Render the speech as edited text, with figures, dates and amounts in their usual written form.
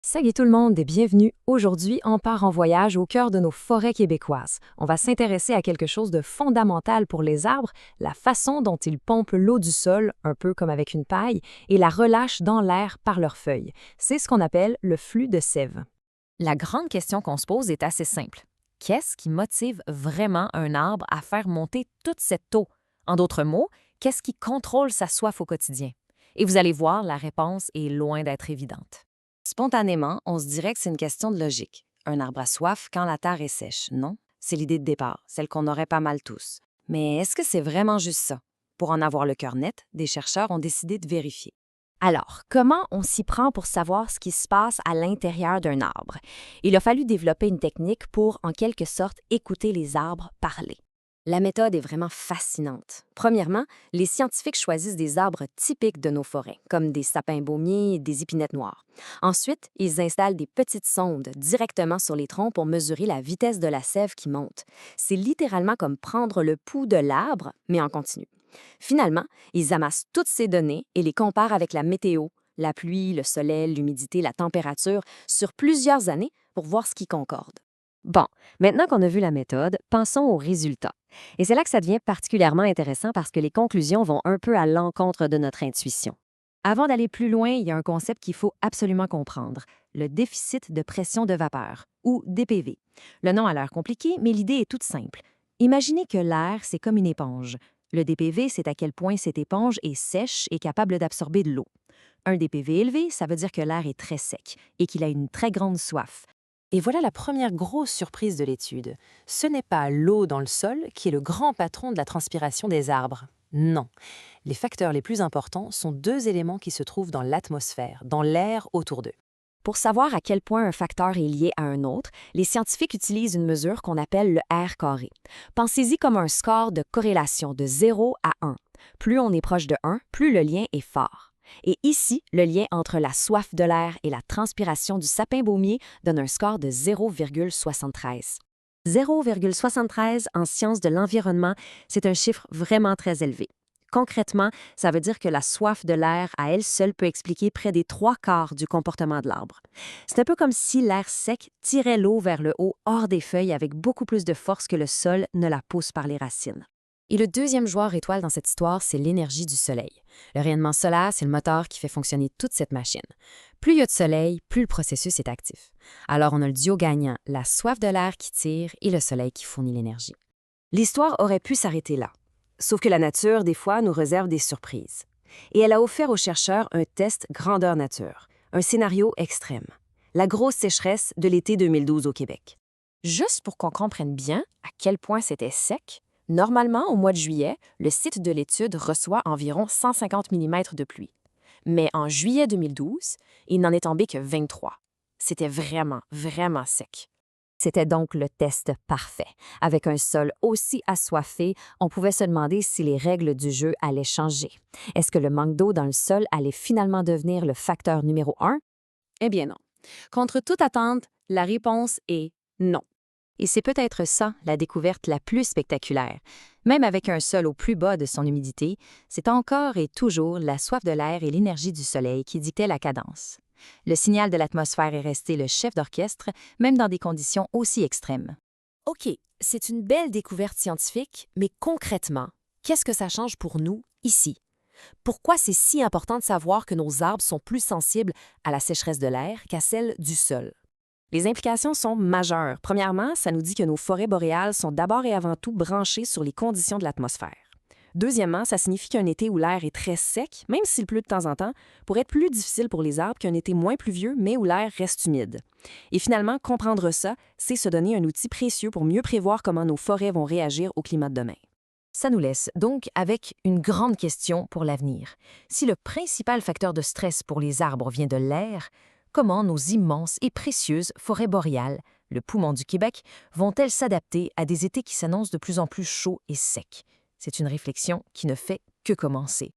Salut tout le monde et bienvenue. Aujourd'hui, on part en voyage au cœur de nos forêts québécoises. On va s'intéresser à quelque chose de fondamental pour les arbres, la façon dont ils pompent l'eau du sol, un peu comme avec une paille, et la relâchent dans l'air par leurs feuilles. C'est ce qu'on appelle le flux de sève. La grande question qu'on se pose est assez simple. Qu'est-ce qui motive vraiment un arbre à faire monter toute cette eau? En d'autres mots, qu'est-ce qui contrôle sa soif au quotidien? Et vous allez voir, la réponse est loin d'être évidente. Spontanément, on se dirait que c'est une question de logique. Un arbre a soif quand la terre est sèche, non? C'est l'idée de départ, celle qu'on aurait pas mal tous. Mais est-ce que c'est vraiment juste ça? Pour en avoir le cœur net, des chercheurs ont décidé de vérifier. Alors, comment on s'y prend pour savoir ce qui se passe à l'intérieur d'un arbre? Il a fallu développer une technique pour, en quelque sorte, écouter les arbres parler. La méthode est vraiment fascinante. Premièrement, les scientifiques choisissent des arbres typiques de nos forêts, comme des sapins baumiers et des épinettes noires. Ensuite, ils installent des petites sondes directement sur les troncs pour mesurer la vitesse de la sève qui monte. C'est littéralement comme prendre le pouls de l'arbre, mais en continu. Finalement, ils amassent toutes ces données et les comparent avec la météo, la pluie, le soleil, l'humidité, la température, sur plusieurs années pour voir ce qui concorde. Bon, maintenant qu'on a vu la méthode, pensons aux résultats. Et c'est là que ça devient particulièrement intéressant parce que les conclusions vont un peu à l'encontre de notre intuition. Avant d'aller plus loin, il y a un concept qu'il faut absolument comprendre, le déficit de pression de vapeur, ou DPV. Le nom a l'air compliqué, mais l'idée est toute simple. Imaginez que l'air, c'est comme une éponge. Le DPV, c'est à quel point cette éponge est sèche et capable d'absorber de l'eau. Un DPV élevé, ça veut dire que l'air est très sec et qu'il a une très grande soif. Et voilà la première grosse surprise de l'étude. Ce n'est pas l'eau dans le sol qui est le grand patron de la transpiration des arbres. Non. Les facteurs les plus importants sont deux éléments qui se trouvent dans l'atmosphère, dans l'air autour d'eux. Pour savoir à quel point un facteur est lié à un autre, les scientifiques utilisent une mesure qu'on appelle le R carré. Pensez-y comme un score de corrélation de 0 à 1. Plus on est proche de 1, plus le lien est fort. Et ici, le lien entre la soif de l'air et la transpiration du sapin baumier donne un score de 0,73. 0,73 en sciences de l'environnement, c'est un chiffre vraiment très élevé. Concrètement, ça veut dire que la soif de l'air à elle seule peut expliquer près des 3/4 du comportement de l'arbre. C'est un peu comme si l'air sec tirait l'eau vers le haut hors des feuilles avec beaucoup plus de force que le sol ne la pousse par les racines. Et le deuxième joueur étoile dans cette histoire, c'est l'énergie du soleil. Le rayonnement solaire, c'est le moteur qui fait fonctionner toute cette machine. Plus il y a de soleil, plus le processus est actif. Alors on a le duo gagnant, la soif de l'air qui tire et le soleil qui fournit l'énergie. L'histoire aurait pu s'arrêter là. Sauf que la nature, des fois, nous réserve des surprises. Et elle a offert aux chercheurs un test grandeur nature, un scénario extrême. La grosse sécheresse de l'été 2012 au Québec. Juste pour qu'on comprenne bien à quel point c'était sec, normalement, au mois de juillet, le site de l'étude reçoit environ 150 mm de pluie. Mais en juillet 2012, il n'en est tombé que 23. C'était vraiment, vraiment sec. C'était donc le test parfait. Avec un sol aussi assoiffé, on pouvait se demander si les règles du jeu allaient changer. Est-ce que le manque d'eau dans le sol allait finalement devenir le facteur numéro 1? Eh bien non. Contre toute attente, la réponse est non. Et c'est peut-être ça, la découverte la plus spectaculaire. Même avec un sol au plus bas de son humidité, c'est encore et toujours la soif de l'air et l'énergie du soleil qui dictaient la cadence. Le signal de l'atmosphère est resté le chef d'orchestre, même dans des conditions aussi extrêmes. OK, c'est une belle découverte scientifique, mais concrètement, qu'est-ce que ça change pour nous, ici? Pourquoi c'est si important de savoir que nos arbres sont plus sensibles à la sécheresse de l'air qu'à celle du sol? Les implications sont majeures. Premièrement, ça nous dit que nos forêts boréales sont d'abord et avant tout branchées sur les conditions de l'atmosphère. Deuxièmement, ça signifie qu'un été où l'air est très sec, même s'il pleut de temps en temps, pourrait être plus difficile pour les arbres qu'un été moins pluvieux, mais où l'air reste humide. Et finalement, comprendre ça, c'est se donner un outil précieux pour mieux prévoir comment nos forêts vont réagir au climat de demain. Ça nous laisse donc avec une grande question pour l'avenir. Si le principal facteur de stress pour les arbres vient de l'air, comment nos immenses et précieuses forêts boréales, le poumon du Québec, vont-elles s'adapter à des étés qui s'annoncent de plus en plus chauds et secs? C'est une réflexion qui ne fait que commencer.